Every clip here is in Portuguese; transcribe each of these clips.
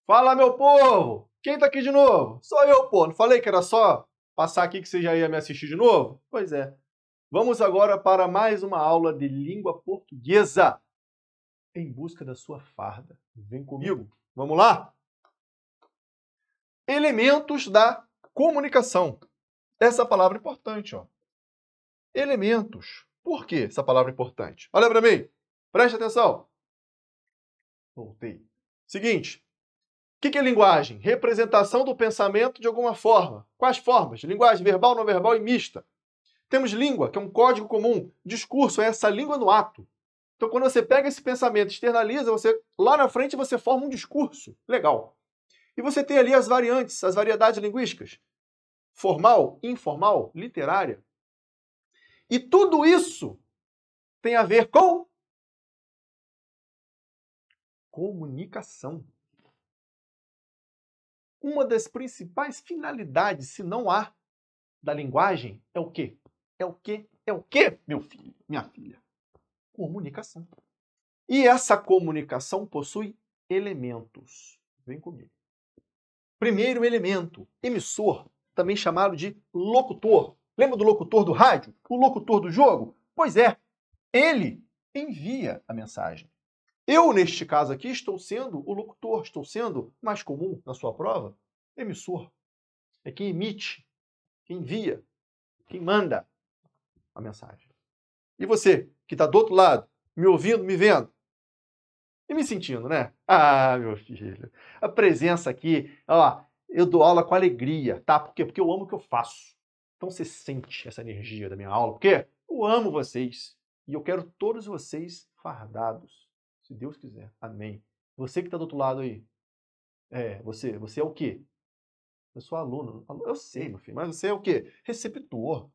Fala, meu povo! Quem tá aqui de novo? Sou eu, pô. Não falei que era só passar aqui que você já ia me assistir de novo? Pois é. Vamos agora para mais uma aula de língua portuguesa. Em busca da sua farda. Vem comigo. Vamos lá? Elementos da comunicação. Essa palavra é importante, ó. Elementos. Por que essa palavra é importante? Olha para mim. Preste atenção. Voltei. Seguinte. O que é linguagem? Representação do pensamento de alguma forma. Quais formas? Linguagem verbal, não verbal e mista. Temos língua, que é um código comum. Discurso é essa língua no ato. Então, quando você pega esse pensamento, externaliza, lá na frente você forma um discurso. Legal. E você tem ali as variantes, as variedades linguísticas. Formal, informal, literária. E tudo isso tem a ver com comunicação. Uma das principais finalidades, se não há, da linguagem é o quê? É o quê? É o quê, meu filho, minha filha? Comunicação. E essa comunicação possui elementos. Vem comigo. Primeiro elemento, emissor, também chamado de locutor. Lembra do locutor do rádio? O locutor do jogo? Pois é, ele envia a mensagem. Eu, neste caso aqui, estou sendo o locutor, estou sendo mais comum na sua prova, emissor. É quem emite, quem envia, quem manda a mensagem. E você, que está do outro lado, me ouvindo, me vendo, e me sentindo, né? Ah, meu filho, a presença aqui, ó, eu dou aula com alegria, tá? Por quê? Porque eu amo o que eu faço. Então você sente essa energia da minha aula, porque eu amo vocês. E eu quero todos vocês fardados, se Deus quiser. Amém. Você que está do outro lado aí, você é o quê? Eu sou aluno. Eu sei, meu filho, mas você é o quê? Receptor.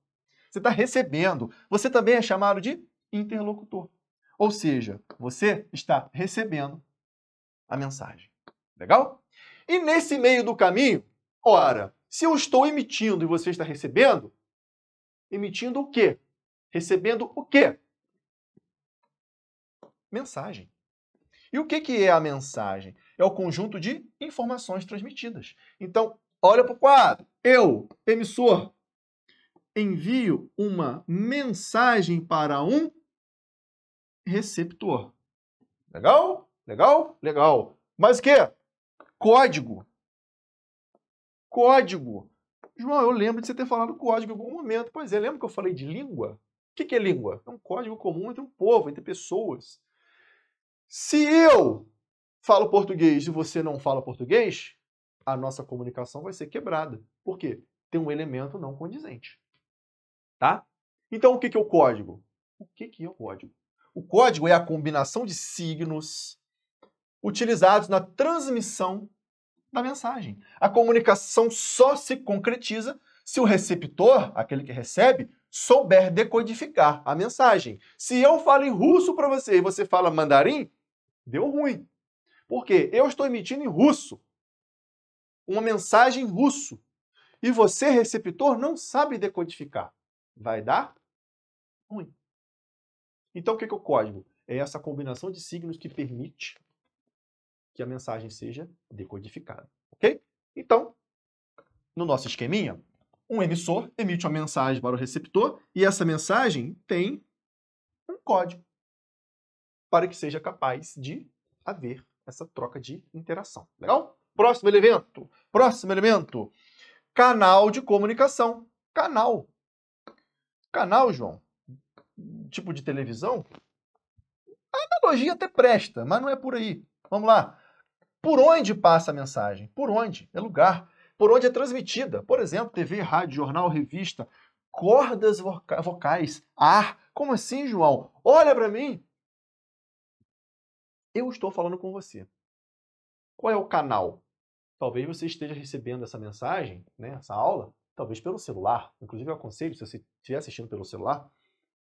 Você está recebendo. Você também é chamado de interlocutor. Ou seja, você está recebendo a mensagem. Legal? E nesse meio do caminho, ora, se eu estou emitindo e você está recebendo, emitindo o quê? Recebendo o quê? Mensagem. E o que é a mensagem? É o conjunto de informações transmitidas. Então, olha para o quadro. Eu, emissor, envio uma mensagem para um receptor. Legal? Legal? Legal. Mas o quê? Código. Código. João, eu lembro de você ter falado código em algum momento. Pois é, lembra que eu falei de língua? O que é língua? É um código comum entre um povo, entre pessoas. Se eu falo português e você não fala português, a nossa comunicação vai ser quebrada. Por quê? Tem um elemento não condizente. Tá? Então, o que é o código? O que é o código? O código é a combinação de signos utilizados na transmissão da mensagem. A comunicação só se concretiza se o receptor, aquele que recebe, souber decodificar a mensagem. Se eu falo em russo para você e você fala mandarim, deu ruim. Por quê? Eu estou emitindo em russo uma mensagem em russo e você, receptor, não sabe decodificar. Vai dar ruim. Então, o que é o código? É essa combinação de signos que permite que a mensagem seja decodificada. Ok? Então, no nosso esqueminha, um emissor emite uma mensagem para o receptor e essa mensagem tem um código para que seja capaz de haver essa troca de interação. Legal? Próximo elemento. Próximo elemento. Canal de comunicação. Canal. Canal, João. Tipo de televisão? A analogia até presta, mas não é por aí. Vamos lá. Por onde passa a mensagem? Por onde? É lugar. Por onde é transmitida? Por exemplo, TV, rádio, jornal, revista, cordas vocais, ar. Como assim, João? Olha para mim. Eu estou falando com você. Qual é o canal? Talvez você esteja recebendo essa mensagem, né, essa aula, talvez pelo celular. Inclusive, eu aconselho, se você estiver assistindo pelo celular,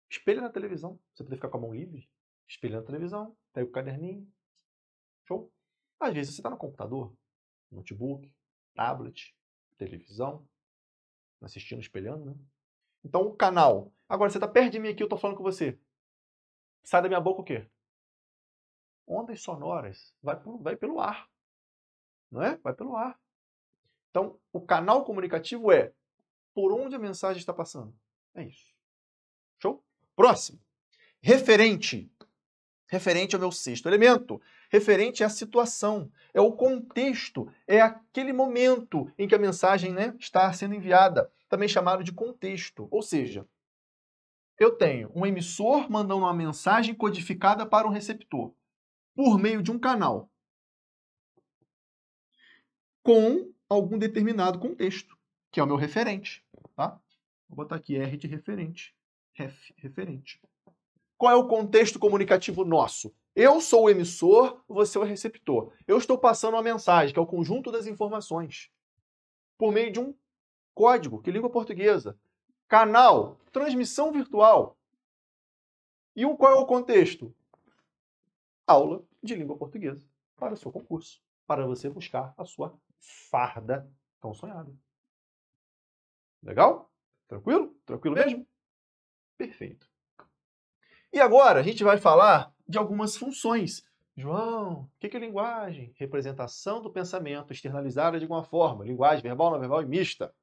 espelha na televisão. Você poder ficar com a mão livre. Espelha na televisão, pega o caderninho. Show? Às vezes você está no computador, notebook, tablet, televisão, assistindo, espelhando, né? Então, o canal. Agora, você está perto de mim aqui, eu estou falando com você. Sai da minha boca o quê? Ondas sonoras. Vai pelo ar. não é? Vai pelo ar. Então, o canal comunicativo é por onde a mensagem está passando. É isso. Show? Próximo. Referente. Referente é o meu sexto elemento. Referente é a situação, é o contexto, é aquele momento em que a mensagem, né, está sendo enviada, também chamado de contexto. Ou seja, eu tenho um emissor mandando uma mensagem codificada para um receptor por meio de um canal com algum determinado contexto, que é o meu referente. Tá? Vou botar aqui R de referente. Referente. Qual é o contexto comunicativo nosso? Eu sou o emissor, você é o receptor. Eu estou passando uma mensagem, que é o conjunto das informações, por meio de um código, que língua portuguesa. Canal, transmissão virtual. E qual é o contexto? Aula de língua portuguesa para o seu concurso, para você buscar a sua farda tão sonhada. Legal? Tranquilo? Tranquilo mesmo? Perfeito. E agora a gente vai falar de algumas funções. João, o que é linguagem? Representação do pensamento externalizada de alguma forma. Linguagem verbal, não verbal e mista.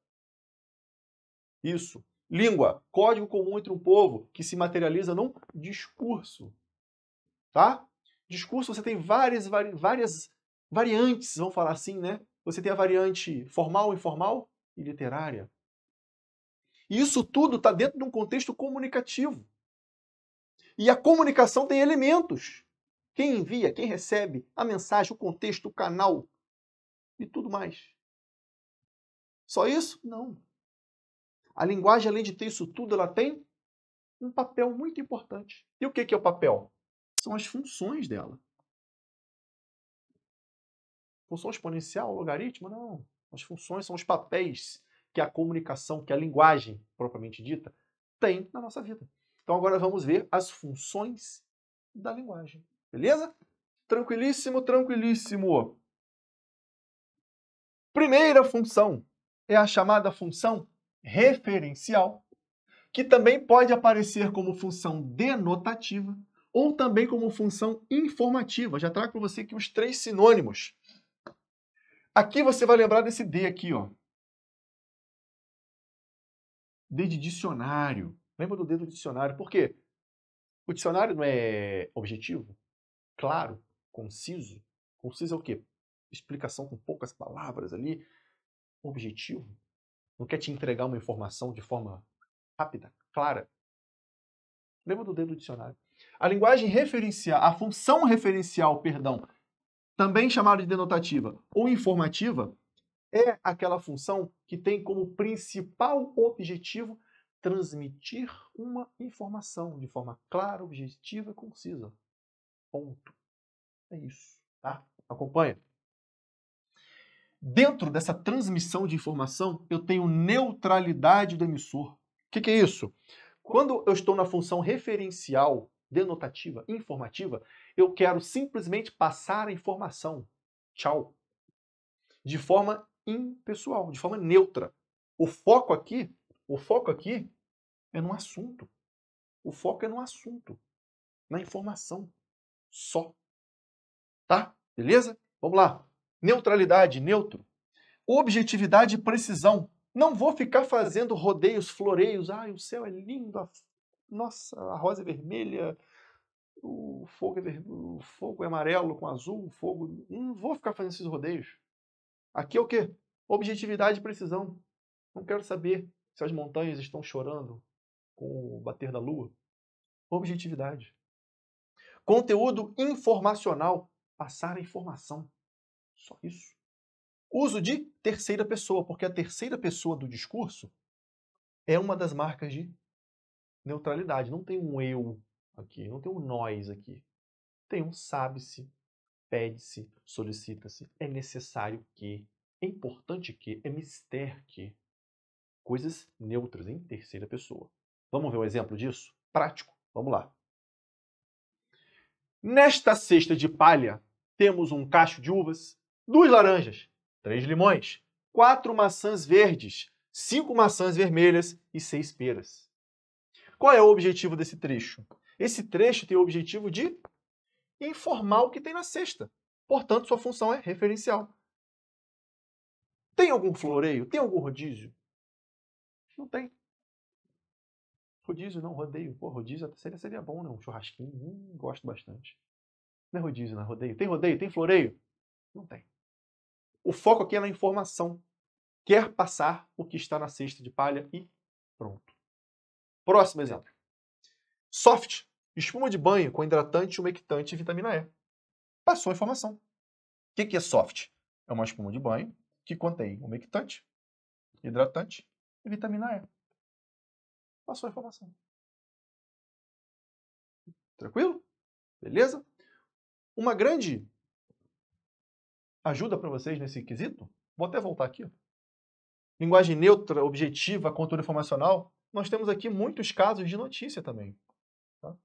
Isso. Língua, código comum entre um povo que se materializa num discurso. Tá? Discurso, você tem várias variantes, vamos falar assim, né? Você tem a variante formal, informal e literária. E isso tudo está dentro de um contexto comunicativo. E a comunicação tem elementos. Quem envia, quem recebe, a mensagem, o contexto, o canal e tudo mais. Só isso? Não. A linguagem, além de ter isso tudo, ela tem um papel muito importante. E o que é o papel? São as funções dela. Função exponencial, logaritmo? Não. As funções são os papéis que a comunicação, que a linguagem, propriamente dita, tem na nossa vida. Então agora vamos ver as funções da linguagem. Beleza? Tranquilíssimo, tranquilíssimo. Primeira função é a chamada função referencial, que também pode aparecer como função denotativa ou também como função informativa. Já trago para você aqui os 3 sinônimos. Aqui você vai lembrar desse D aqui, ó. D de dicionário. Lembra do D do dicionário? Por quê? O dicionário não é objetivo, claro, conciso. Conciso é o quê? Explicação com poucas palavras ali. Objetivo. Não quer te entregar uma informação de forma rápida, clara. Lembra do D do dicionário. A linguagem referencial, a função referencial, perdão, também chamada de denotativa ou informativa, é aquela função que tem como principal objetivo transmitir uma informação de forma clara, objetiva e concisa. Ponto. É isso, tá? Acompanha. Dentro dessa transmissão de informação, eu tenho neutralidade do emissor. O que é isso? Quando eu estou na função referencial, denotativa, informativa, eu quero simplesmente passar a informação. Tchau. De forma impessoal, de forma neutra. O foco aqui é no assunto. O foco é no assunto, na informação. Só. Tá? Beleza? Vamos lá. Neutralidade, neutro. Objetividade e precisão. Não vou ficar fazendo rodeios, floreios. Ai, o céu é lindo. Nossa, a rosa é vermelha. O fogo é amarelo com azul. O fogo... Não vou ficar fazendo esses rodeios. Aqui é o quê? Objetividade e precisão. Não quero saber se as montanhas estão chorando com o bater da lua. Objetividade. Conteúdo informacional. Passar a informação. Só isso. Uso de terceira pessoa, porque a terceira pessoa do discurso é uma das marcas de neutralidade. Não tem um eu aqui, não tem um nós aqui. Tem um sabe-se, pede-se, solicita-se, é necessário que, é importante que, é mister que. Coisas neutras em terceira pessoa. Vamos ver um exemplo disso? Prático. Vamos lá. Nesta cesta de palha, temos um cacho de uvas, 2 laranjas, 3 limões, 4 maçãs verdes, 5 maçãs vermelhas e 6 peras. Qual é o objetivo desse trecho? Esse trecho tem o objetivo de informar o que tem na cesta. Portanto, sua função é referencial. Tem algum floreio? Tem algum rodízio? Não tem. Rodízio não, rodeio. Pô, rodízio até seria bom, né? Um churrasquinho. Gosto bastante. Não é rodízio, não é rodeio. Tem rodeio? Tem floreio? Não tem. O foco aqui é na informação. Quer passar o que está na cesta de palha e pronto. Próximo exemplo. Soft. Espuma de banho com hidratante, umectante e vitamina E. Passou a informação. O que é soft? É uma espuma de banho que contém umectante, hidratante e vitamina E. Passou a informação. Tranquilo? Beleza? Uma grande ajuda para vocês nesse quesito, vou até voltar aqui. Linguagem neutra, objetiva, conteúdo informacional. Nós temos aqui muitos casos de notícia também. Tá?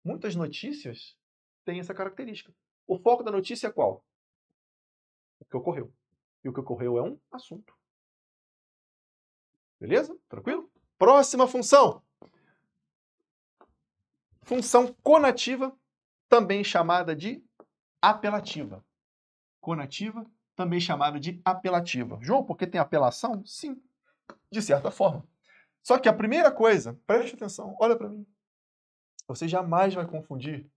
Muitas notícias têm essa característica. O foco da notícia é qual? O que ocorreu. E o que ocorreu é um assunto. Beleza? Tranquilo? Próxima função. Função conativa, também chamada de apelativa. Conativa, também chamada de apelativa. João, por que tem apelação? Sim, de certa forma. Só que a primeira coisa, preste atenção, olha para mim. Você jamais vai confundir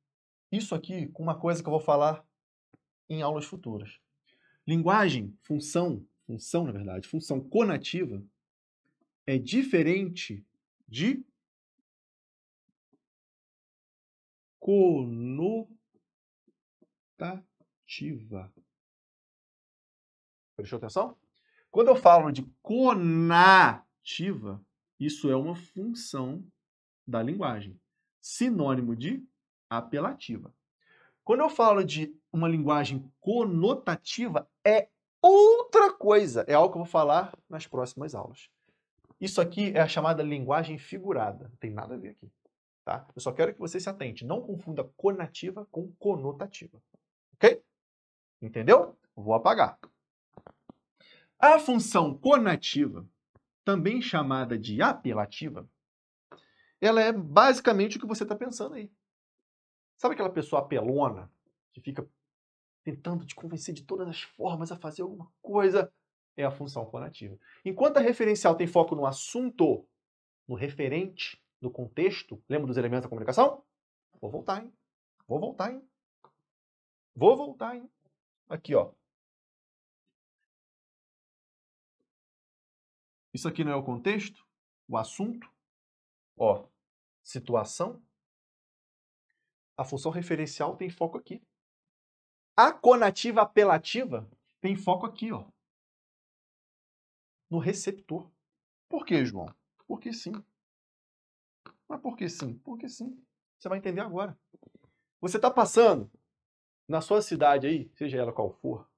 isso aqui com uma coisa que eu vou falar em aulas futuras. Linguagem, função conativa é diferente de conotativa. Prestou atenção? Quando eu falo de conativa, isso é uma função da linguagem. Sinônimo de apelativa. Quando eu falo de uma linguagem conotativa, é outra coisa. É algo que eu vou falar nas próximas aulas. Isso aqui é a chamada linguagem figurada. Não tem nada a ver aqui. Tá? Eu só quero que você se atente. Não confunda conativa com conotativa. Ok? Entendeu? Vou apagar. A função conativa, também chamada de apelativa, ela é basicamente o que você está pensando aí. Sabe aquela pessoa apelona que fica tentando te convencer de todas as formas a fazer alguma coisa? É a função conativa. Enquanto a referencial tem foco no assunto, no referente, no contexto, lembra dos elementos da comunicação? Vou voltar, hein? Vou voltar, hein? Vou voltar, hein? Aqui, ó. Isso aqui não é o contexto? O assunto? Ó, situação. A função referencial tem foco aqui. A conativa apelativa tem foco aqui, ó. No receptor. Por quê, João? Porque sim. Mas por que sim? Porque sim. Você vai entender agora. Você está passando na sua cidade aí, seja ela qual for,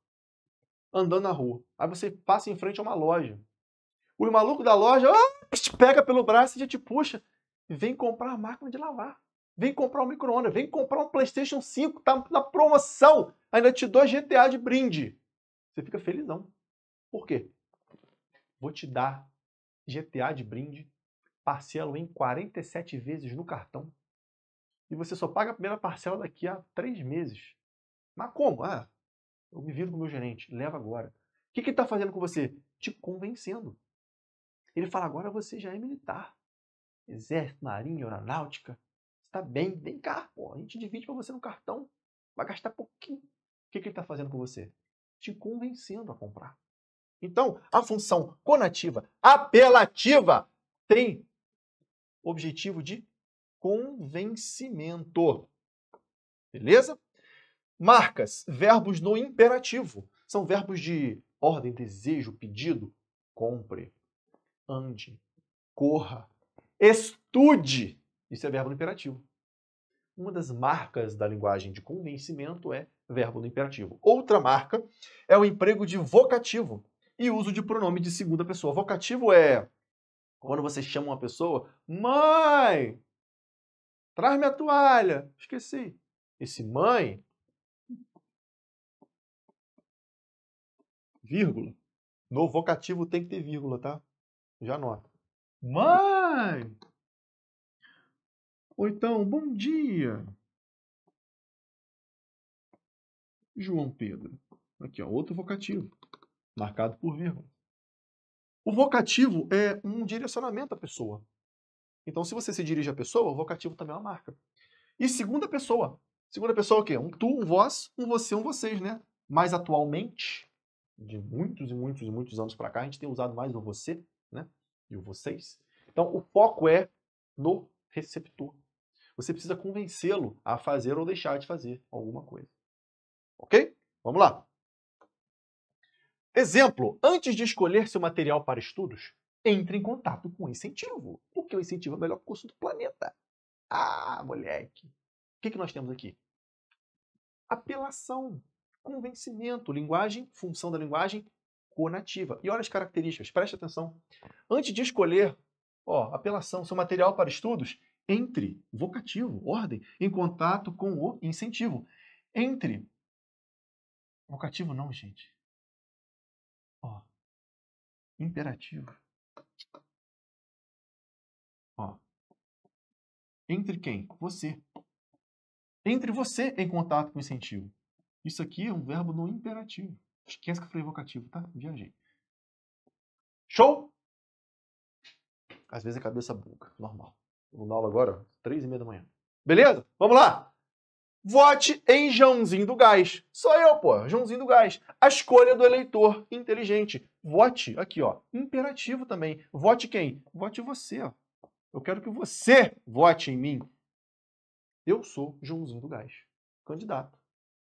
andando na rua. Aí você passa em frente a uma loja. O maluco da loja te pega pelo braço e já te puxa. Vem comprar a máquina de lavar. Vem comprar um micro-ondas. Vem comprar um PlayStation 5. Tá na promoção. Ainda te dou GTA de brinde. Você fica felizão. Por quê? Vou te dar GTA de brinde, parcelo em 47 vezes no cartão. E você só paga a primeira parcela daqui a 3 meses. Mas como? Eu me viro com o meu gerente. Leva agora. O que ele está fazendo com você? Te convencendo. Ele fala, agora você já é militar. Exército, marinha, aeronáutica. Está bem, vem cá. Pô, a gente divide para você no cartão. Vai gastar pouquinho. O que ele está fazendo com você? Te convencendo a comprar. Então, a função conativa apelativa tem objetivo de convencimento. Beleza? Marcas, verbos no imperativo. São verbos de ordem, desejo, pedido. Compre, ande, corra, estude. Isso é verbo no imperativo. Uma das marcas da linguagem de convencimento é verbo no imperativo. Outra marca é o emprego de vocativo e uso de pronome de segunda pessoa. Vocativo é quando você chama uma pessoa, mãe, traz minha toalha. Esqueci. Esse mãe, vírgula. No vocativo tem que ter vírgula, tá? Já anota. Mãe! Ou então, bom dia, João Pedro. Aqui, ó, outro vocativo. marcado por vírgula. O vocativo é um direcionamento à pessoa. Então, se você se dirige à pessoa, o vocativo também é uma marca. E segunda pessoa. Segunda pessoa é o quê? Um tu, um vós, um você, um vocês, né? Mais atualmente, de muitos e muitos e muitos anos para cá, a gente tem usado mais o você, né? E o vocês. Então, o foco é no receptor. Você precisa convencê-lo a fazer ou deixar de fazer alguma coisa. Ok? Vamos lá. Exemplo, antes de escolher seu material para estudos, entre em contato com o incentivo, porque o incentivo é o melhor curso do planeta. Ah, moleque. O que nós temos aqui? Apelação, convencimento, linguagem, função da linguagem conativa. E olha as características, preste atenção. Antes de escolher, apelação, seu material para estudos, entre, vocativo, ordem, em contato com o incentivo. Entre, vocativo não, gente. Imperativo. Entre quem? Você. Entre você em contato com o incentivo. Isso aqui é um verbo no imperativo. Esquece que eu falei vocativo, tá? Viajei. Show? Às vezes a cabeça buga, normal. Vou dar aula agora, 3h30 da manhã. Beleza? Vamos lá! Vote em Joãozinho do Gás. Sou eu, pô, Joãozinho do Gás. A escolha do eleitor inteligente. Vote, aqui, ó, imperativo também. Vote quem? Vote você, ó. Eu quero que você vote em mim. Eu sou Joãozinho do Gás. Candidato.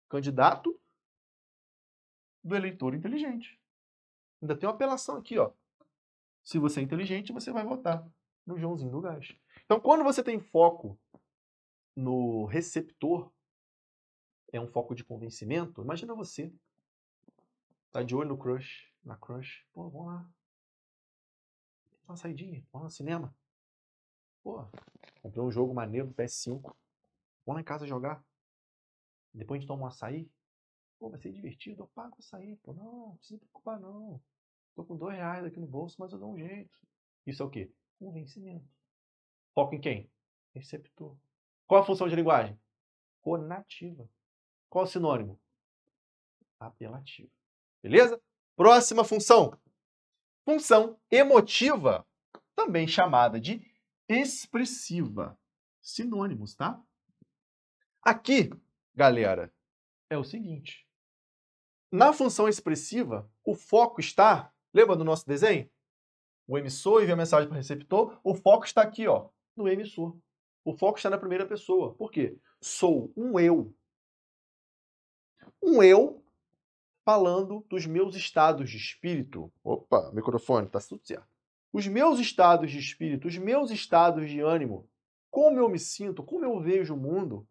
Candidato do eleitor inteligente. Ainda tem uma apelação aqui, ó. Se você é inteligente, você vai votar no Joãozinho do Gás. Então, quando você tem foco no receptor, é um foco de convencimento, imagina você. Tá de olho no crush, na crush. Pô, vamos lá. Uma saidinha, vamos no cinema. Pô, comprei um jogo maneiro do PS5. Vamos lá em casa jogar. Depois a gente toma um açaí. Pô, vai ser divertido, eu pago o açaí. Pô, não precisa se preocupar não. Tô com R$2 aqui no bolso, mas eu dou um jeito. Isso é o quê? Convencimento. Foco em quem? Receptor. Qual a função de linguagem? Conativa. Qual o sinônimo? Apelativo. Beleza? Próxima função. Função emotiva, também chamada de expressiva. Sinônimos, tá? Aqui, galera, é o seguinte. Na função expressiva, o foco está... Lembra do nosso desenho? O emissor envia a mensagem para o receptor. O foco está aqui, ó, no emissor. O foco está na primeira pessoa. Por quê? Sou um eu. Um eu falando dos meus estados de espírito. Opa, microfone, tá tudo certo. Os meus estados de espírito, os meus estados de ânimo, como eu me sinto, como eu vejo o mundo,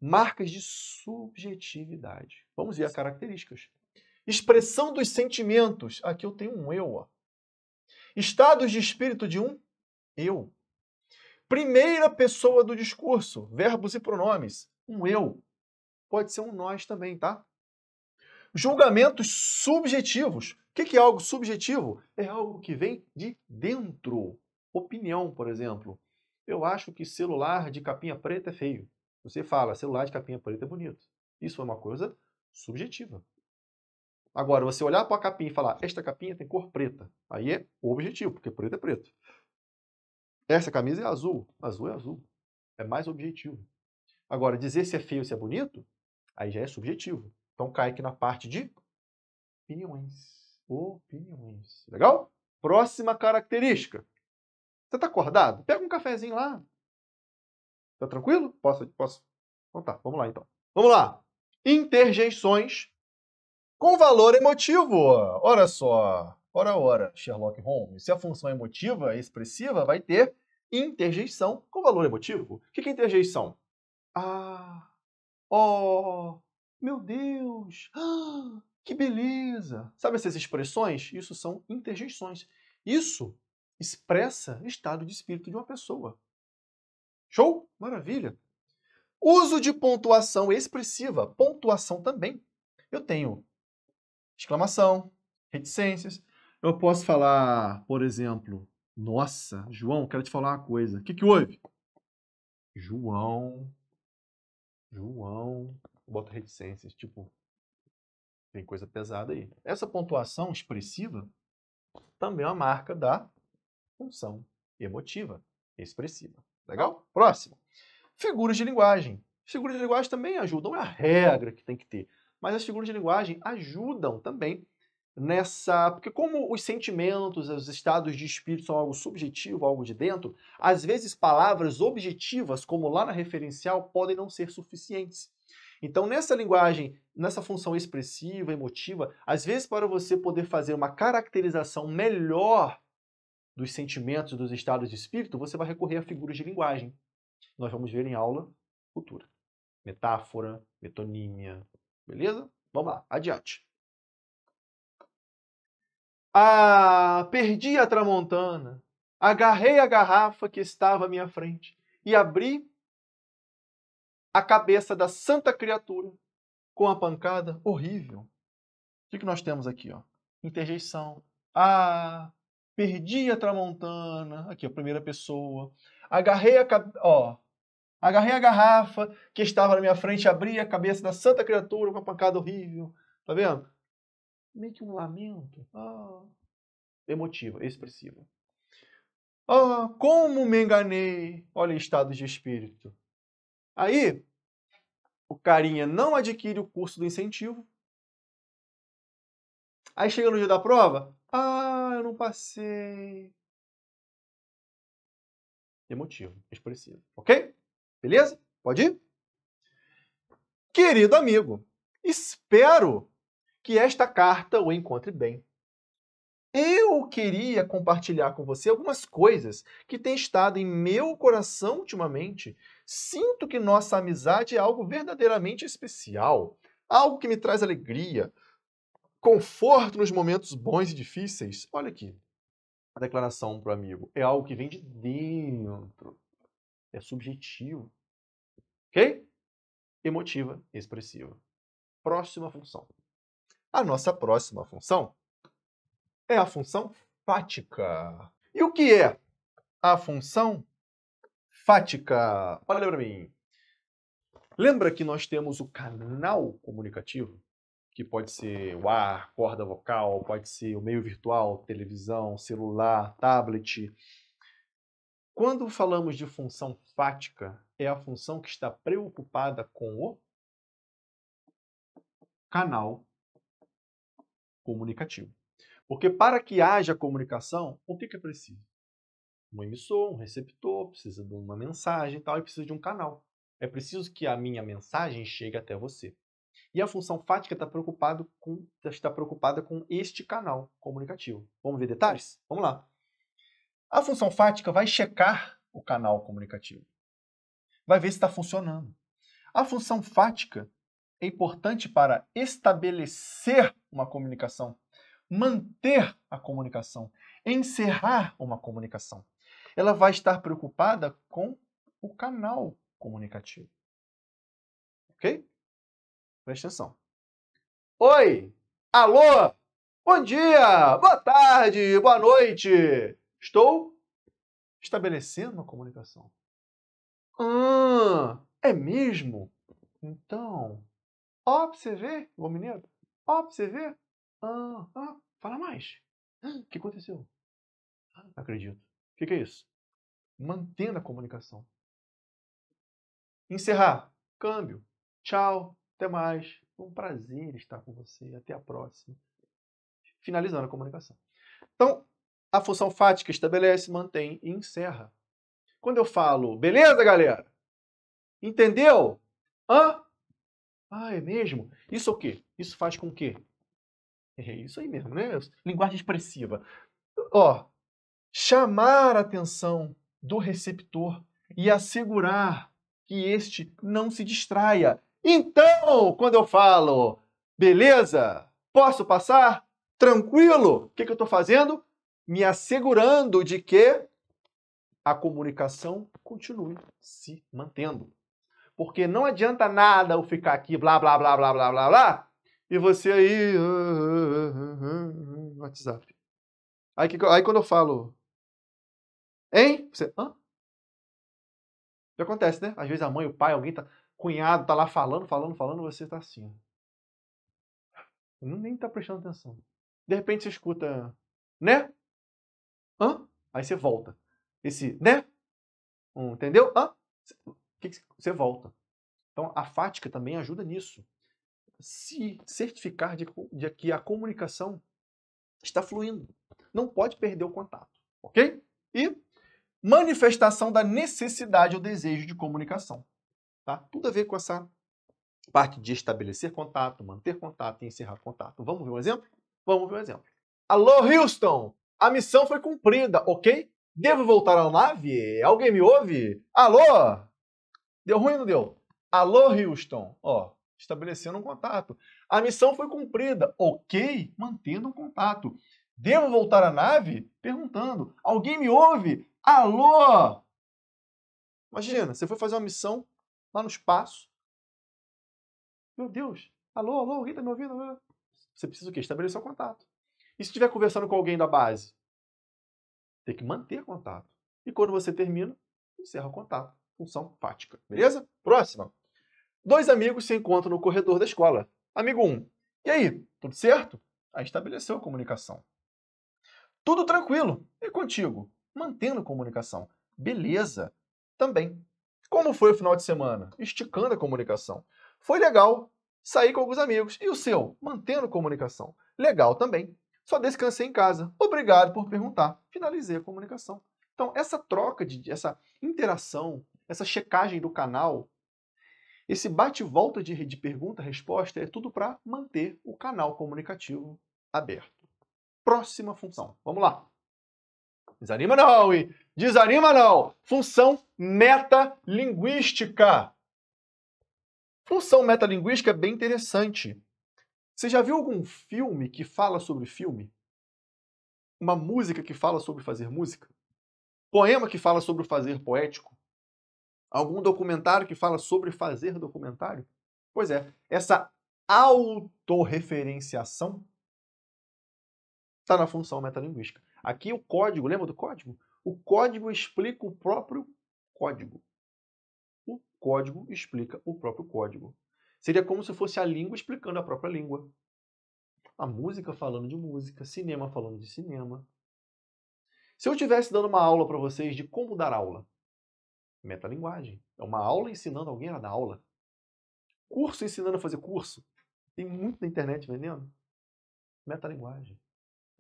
marcas de subjetividade. Vamos ver as características. Expressão dos sentimentos. Aqui eu tenho um eu. Ó. Estados de espírito de um eu. Primeira pessoa do discurso, verbos e pronomes. Um eu. Pode ser um nós também, tá? Julgamentos subjetivos. O que é algo subjetivo? É algo que vem de dentro. Opinião, por exemplo. Eu acho que celular de capinha preta é feio. Você fala, celular de capinha preta é bonito. Isso é uma coisa subjetiva. Agora, você olhar para a capinha e falar, esta capinha tem cor preta. Aí é objetivo, porque preto é preto. Essa camisa é azul. Azul é azul. É mais objetivo. Agora, dizer se é feio ou se é bonito, aí já é subjetivo. Então cai aqui na parte de opiniões. Opiniões. Legal? Próxima característica. Você está acordado? Pega um cafezinho lá. Tá tranquilo? Posso? Então tá, vamos lá então. Vamos lá. Interjeições com valor emotivo. Ora só. Ora, Sherlock Holmes. Se a função é emotiva, expressiva, vai ter interjeição com valor emotivo. O que é interjeição? Ah, oh, meu Deus, que beleza. Sabe essas expressões? Isso são interjeições. Isso expressa o estado de espírito de uma pessoa. Show? Maravilha. Uso de pontuação expressiva. Pontuação também. Eu tenho exclamação, reticências. Eu posso falar, por exemplo, nossa, João, quero te falar uma coisa. O que houve? João. Bota reticências, tipo, Tem coisa pesada aí. Essa pontuação expressiva também é uma marca da função emotiva expressiva. Legal? Próximo. Figuras de linguagem. Figuras de linguagem também ajudam, é a regra que tem que ter. Mas as figuras de linguagem ajudam também nessa... Porque como os sentimentos, os estados de espírito são algo subjetivo, algo de dentro, às vezes palavras objetivas, como lá na referencial, podem não ser suficientes. Então, nessa linguagem, nessa função expressiva, emotiva, às vezes para você poder fazer uma caracterização melhor dos sentimentos, dos estados de espírito, você vai recorrer a figuras de linguagem. Nós vamos ver em aula futura. Metáfora, metonímia, beleza? Vamos lá, adiante. Perdi a tramontana, agarrei a garrafa que estava à minha frente e abri a cabeça da santa criatura com a pancada horrível. O que nós temos aqui? Ó? Interjeição. Perdi a tramontana. Aqui, a primeira pessoa. Agarrei a garrafa que estava na minha frente, abri a cabeça da santa criatura com a pancada horrível. Tá vendo? Meio que um lamento. Emotiva, expressiva. Como me enganei. Olha, estado de espírito. Aí, o carinha não adquire o curso do incentivo. Aí chega no dia da prova. Eu não passei. Emotivo, expressivo. Ok? Beleza? Pode ir? Querido amigo, espero que esta carta o encontre bem. Eu queria compartilhar com você algumas coisas que têm estado em meu coração ultimamente. Sinto que nossa amizade é algo verdadeiramente especial, algo que me traz alegria, conforto nos momentos bons e difíceis. Olha aqui, a declaração para o amigo é algo que vem de dentro, é subjetivo, ok? Emotiva, expressiva. Próxima função. A nossa próxima função é a função fática. E o que é a função fática? Olha para mim. Lembra que nós temos o canal comunicativo? Que pode ser o ar, corda vocal, pode ser o meio virtual, televisão, celular, tablet. Quando falamos de função fática, é a função que está preocupada com o canal comunicativo. Porque para que haja comunicação, o que é preciso? Um emissor, um receptor, precisa de uma mensagem e tal, e precisa de um canal. É preciso que a minha mensagem chegue até você. E a função fática está preocupada com este canal comunicativo. Vamos ver detalhes? Vamos lá. A função fática vai checar o canal comunicativo. Vai ver se está funcionando. A função fática é importante para estabelecer uma comunicação, manter a comunicação, encerrar uma comunicação. Ela vai estar preocupada com o canal comunicativo. Ok? Presta atenção. Oi! Alô! Bom dia! Boa tarde! Boa noite! Estou estabelecendo uma comunicação. É mesmo? Então, ó pra você ver, ô mineiro. Ó pra você ver. Fala mais. O que aconteceu? Não acredito. O que é isso? Mantendo a comunicação. Encerrar. Câmbio. Tchau. Até mais. Foi um prazer estar com você. Até a próxima. Finalizando a comunicação. Então, a função fática estabelece, mantém e encerra. Quando eu falo, beleza, galera? Entendeu? É mesmo? Isso o quê? Isso faz com o quê? É isso aí mesmo, né? Linguagem expressiva. Chamar a atenção do receptor e assegurar que este não se distraia. Então, quando eu falo, beleza? Posso passar? Tranquilo? O que eu estou fazendo? Me assegurando de que a comunicação continue se mantendo. Porque não adianta nada eu ficar aqui, blá, blá, blá, blá, blá, blá, blá, e você aí, WhatsApp. Aí quando eu falo, hein? Você, hã? O que acontece, né? Às vezes a mãe, o pai, alguém tá, cunhado tá lá falando, você tá assim. Nem tá prestando atenção. De repente você escuta, né? Hã? Aí você volta. Esse, né? Entendeu? Hã? Você volta. Então, a fática também ajuda nisso. Se certificar de que a comunicação está fluindo. Não pode perder o contato, ok? E manifestação da necessidade ou desejo de comunicação. Tá? Tudo a ver com essa parte de estabelecer contato, manter contato e encerrar contato. Vamos ver um exemplo? Vamos ver um exemplo. Alô, Houston! A missão foi cumprida, ok? Devo voltar à nave? Alguém me ouve? Alô? Deu ruim ou não deu? Alô, Houston? Ó, estabelecendo um contato. A missão foi cumprida, ok? Mantendo um contato. Devo voltar à nave? Perguntando. Alguém me ouve? Alô? Imagina, você foi fazer uma missão lá no espaço. Meu Deus, alô, alô, alguém tá me ouvindo? Você precisa o quê? Estabelecer um contato. E se estiver conversando com alguém da base? Tem que manter contato. E quando você termina, encerra o contato. Função fática. Beleza? Próxima. 2 amigos se encontram no corredor da escola. Amigo 1. E aí, tudo certo? Aí estabeleceu a comunicação. Tudo tranquilo. E contigo? Mantendo comunicação. Beleza. Também. Como foi o final de semana? Esticando a comunicação. Foi legal. Saí com alguns amigos. E o seu? Mantendo comunicação. Legal também. Só descansei em casa. Obrigado por perguntar. Finalizei a comunicação. Então, essa troca, essa interação, essa checagem do canal, esse bate-volta de pergunta-resposta é tudo para manter o canal comunicativo aberto. Próxima função. Vamos lá. Desanima não, hein? Desanima não! Função metalinguística. Função metalinguística é bem interessante. Você já viu algum filme que fala sobre filme? Uma música que fala sobre fazer música? Poema que fala sobre o fazer poético? Algum documentário que fala sobre fazer documentário? Pois é, essa autorreferenciação está na função metalinguística. Aqui o código, lembra do código? O código explica o próprio código. O código explica o próprio código. Seria como se fosse a língua explicando a própria língua. A música falando de música, cinema falando de cinema. Se eu estivesse dando uma aula para vocês de como dar aula, metalinguagem. É uma aula ensinando alguém a dar aula. Curso ensinando a fazer curso. Tem muito na internet vendendo. Metalinguagem.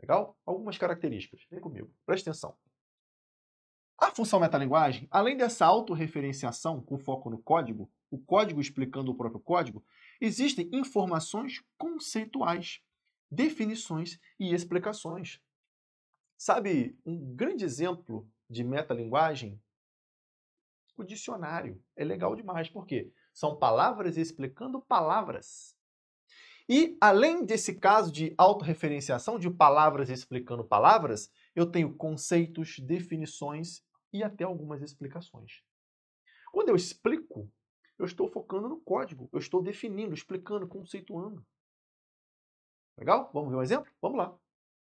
Legal? Algumas características. Vem comigo. Presta atenção. A função metalinguagem, além dessa autorreferenciação com foco no código, o código explicando o próprio código, existem informações conceituais, definições e explicações. Sabe um grande exemplo de metalinguagem? O dicionário. É legal demais, por quê? São palavras explicando palavras. E, além desse caso de autorreferenciação, de palavras explicando palavras, eu tenho conceitos, definições e até algumas explicações. Quando eu explico, eu estou focando no código, eu estou definindo, explicando, conceituando. Legal? Vamos ver um exemplo? Vamos lá.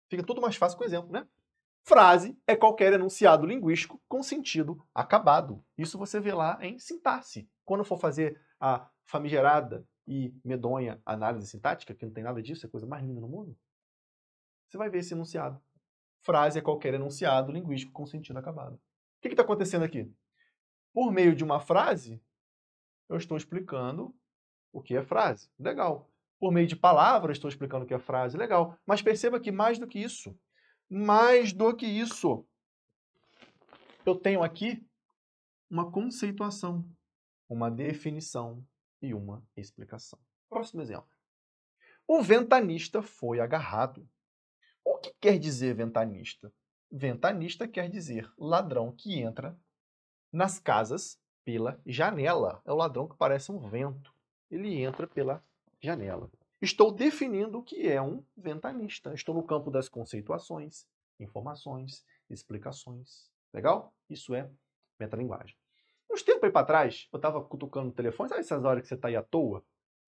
Fica tudo mais fácil com o exemplo, né? Frase é qualquer enunciado linguístico com sentido acabado. Isso você vê lá em sintaxe. Quando for fazer a famigerada e medonha análise sintática, que não tem nada disso, é a coisa mais linda no mundo, você vai ver esse enunciado. Frase é qualquer enunciado linguístico com sentido acabado. O que está acontecendo aqui? Por meio de uma frase, eu estou explicando o que é frase. Legal. Por meio de palavras, estou explicando o que é frase. Legal. Mas perceba que mais do que isso, eu tenho aqui uma conceituação, uma definição e uma explicação. Próximo exemplo. O ventanista foi agarrado. O que quer dizer ventanista? Ventanista quer dizer ladrão que entra nas casas pela janela. É o ladrão que parece um vento. Ele entra pela janela. Estou definindo o que é um ventanista. Estou no campo das conceituações, informações, explicações. Legal? Isso é metalinguagem. Uns tempos aí para trás, eu estava cutucando o telefone, sabe essas horas que você está aí à toa,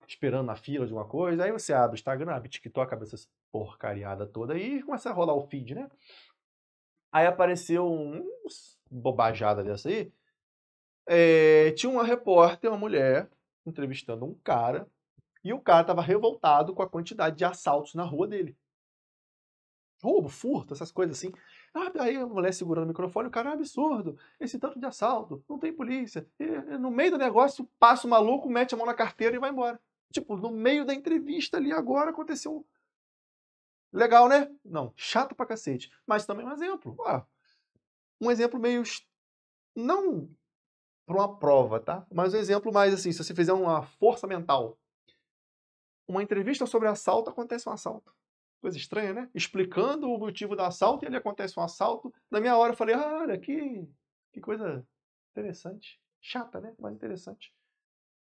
esperando na fila de uma coisa, aí você abre o Instagram, abre o TikTok, abre essas porcariada toda aí e começa a rolar o feed, né? Aí apareceu uns bobajada dessa aí. Tinha uma repórter, uma mulher, entrevistando um cara E o cara estava revoltado com a quantidade de assaltos na rua dele. Roubo, furto, essas coisas assim. Aí a mulher segurando o microfone, o cara é um absurdo, esse tanto de assalto, não tem polícia. E no meio do negócio, passa o maluco, mete a mão na carteira e vai embora. Tipo, no meio da entrevista ali agora aconteceu. Legal, né? Não, chato pra cacete. Mas também um exemplo. Um exemplo meio. Não para uma prova, tá? Mas um exemplo mais assim, se você fizer uma força mental. Uma entrevista sobre assalto, acontece um assalto. Coisa estranha, né? Explicando o motivo do assalto e ali acontece um assalto. Na minha hora eu falei, olha, que coisa interessante. Chata, né? Mas interessante.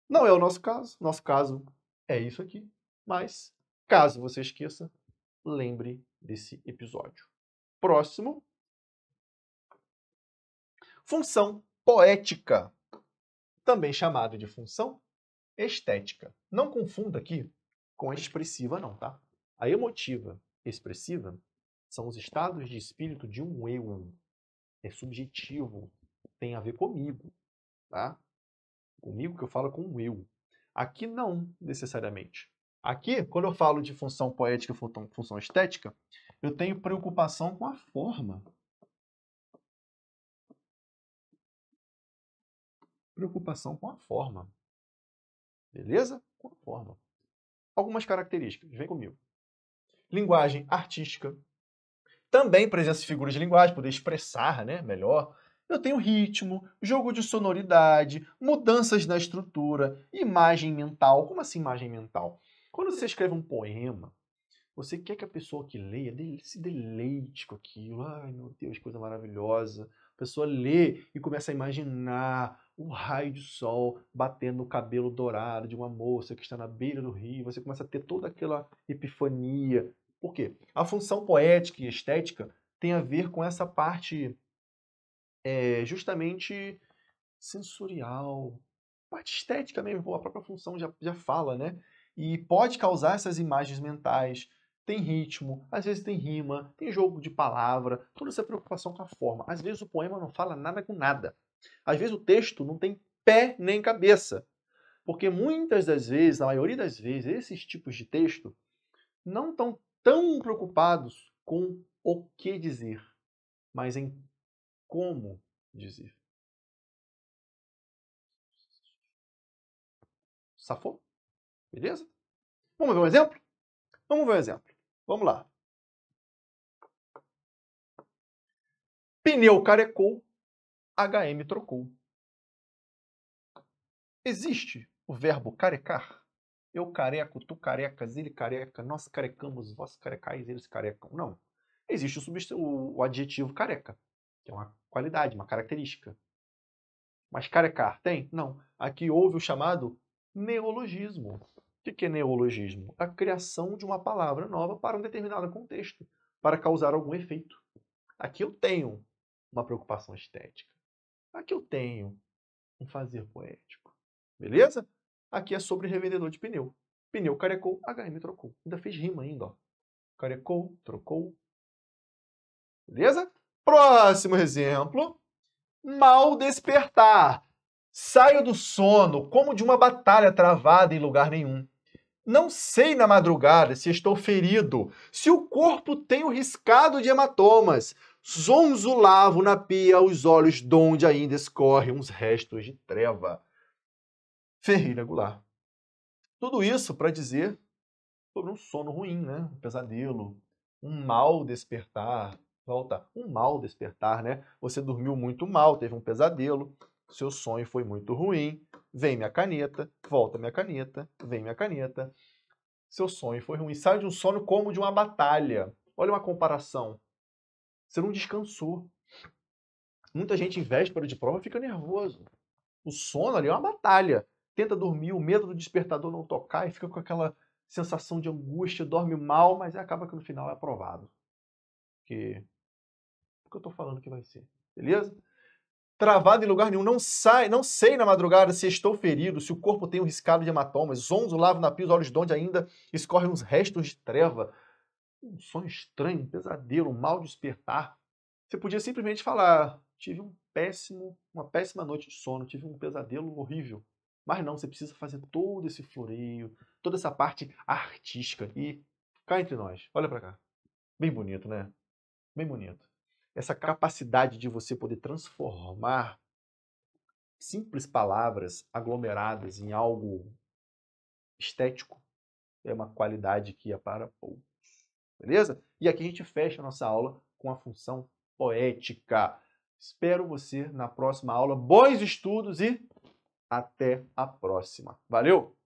Não é o nosso caso. Nosso caso é isso aqui. Mas, caso você esqueça, lembre desse episódio. Próximo. Função poética. Também chamado de função estética. Não confunda aqui com expressiva não, tá? A emotiva expressiva são os estados de espírito de um eu. É subjetivo, tem a ver comigo, tá? Comigo que eu falo com um eu. Aqui não necessariamente. Aqui, quando eu falo de função poética e função estética, eu tenho preocupação com a forma. Preocupação com a forma. Beleza? Com a forma. Algumas características, vem comigo. Linguagem artística. Também presença de figuras de linguagem, poder expressar, né, melhor. Eu tenho ritmo, jogo de sonoridade, mudanças na estrutura, imagem mental. Como assim imagem mental? Quando você escreve um poema, você quer que a pessoa que leia se deleite com aquilo. Ai, meu Deus, coisa maravilhosa. A pessoa lê e começa a imaginar o raio de sol batendo no cabelo dourado de uma moça que está na beira do rio. Você começa a ter toda aquela epifania. Por quê? A função poética e estética tem a ver com essa parte justamente sensorial, parte estética mesmo, a própria função já fala, né? E pode causar essas imagens mentais. Tem ritmo, às vezes tem rima, tem jogo de palavra, toda essa preocupação com a forma. Às vezes o poema não fala nada com nada. Às vezes o texto não tem pé nem cabeça. Porque muitas das vezes, na maioria das vezes, esses tipos de texto não estão tão preocupados com o que dizer, mas em como dizer. Safou? Beleza? Vamos ver um exemplo? Vamos ver um exemplo. Vamos lá. Pneu carecou, HM trocou. Existe o verbo carecar? Eu careco, tu carecas, ele careca, nós carecamos, vós carecais, eles carecam. Não. Existe o adjetivo careca, que é uma qualidade, uma característica. Mas carecar tem? Não. Aqui houve o chamado neologismo. O que é neologismo? A criação de uma palavra nova para um determinado contexto, para causar algum efeito. Aqui eu tenho uma preocupação estética. Aqui eu tenho um fazer poético. Beleza? Aqui é sobre revendedor de pneu. Pneu carecou, HM trocou. Ainda fez rima ainda, ó. Carecou, trocou. Beleza? Próximo exemplo. Mal despertar. Saio do sono como de uma batalha travada em lugar nenhum. Não sei na madrugada se estou ferido, se o corpo tem o riscado de hematomas. Zonzulavo na pia os olhos donde ainda escorrem uns restos de treva. Ferreira Goulart. Tudo isso para dizer sobre um sono ruim, né? Um pesadelo, um mal despertar. Volta, um mal despertar, né? Você dormiu muito mal, teve um pesadelo, seu sonho foi muito ruim, vem minha caneta, volta minha caneta, vem minha caneta. Seu sonho foi ruim. Sai de um sono como de uma batalha. Olha uma comparação. Você não descansou. Muita gente em véspera de prova fica nervoso. O sono ali é uma batalha. Tenta dormir, o medo do despertador não tocar e fica com aquela sensação de angústia, dorme mal, mas acaba que no final é aprovado. Porque o que eu tô falando que vai ser. Beleza? Travado em lugar nenhum, não sei na madrugada se estou ferido, se o corpo tem um riscado de hematomas, zonzo lavo na pia, os olhos de onde ainda escorrem uns restos de treva. Um sonho estranho, um pesadelo, um mal despertar. Você podia simplesmente falar, tive uma péssima noite de sono, tive um pesadelo horrível. Mas não, você precisa fazer todo esse floreio, toda essa parte artística. E cá entre nós, olha para cá. Bem bonito, né? Bem bonito. Essa capacidade de você poder transformar simples palavras aglomeradas em algo estético é uma qualidade que é para poucos. Beleza? E aqui a gente fecha a nossa aula com a função poética. Espero você na próxima aula. Bons estudos e até a próxima. Valeu!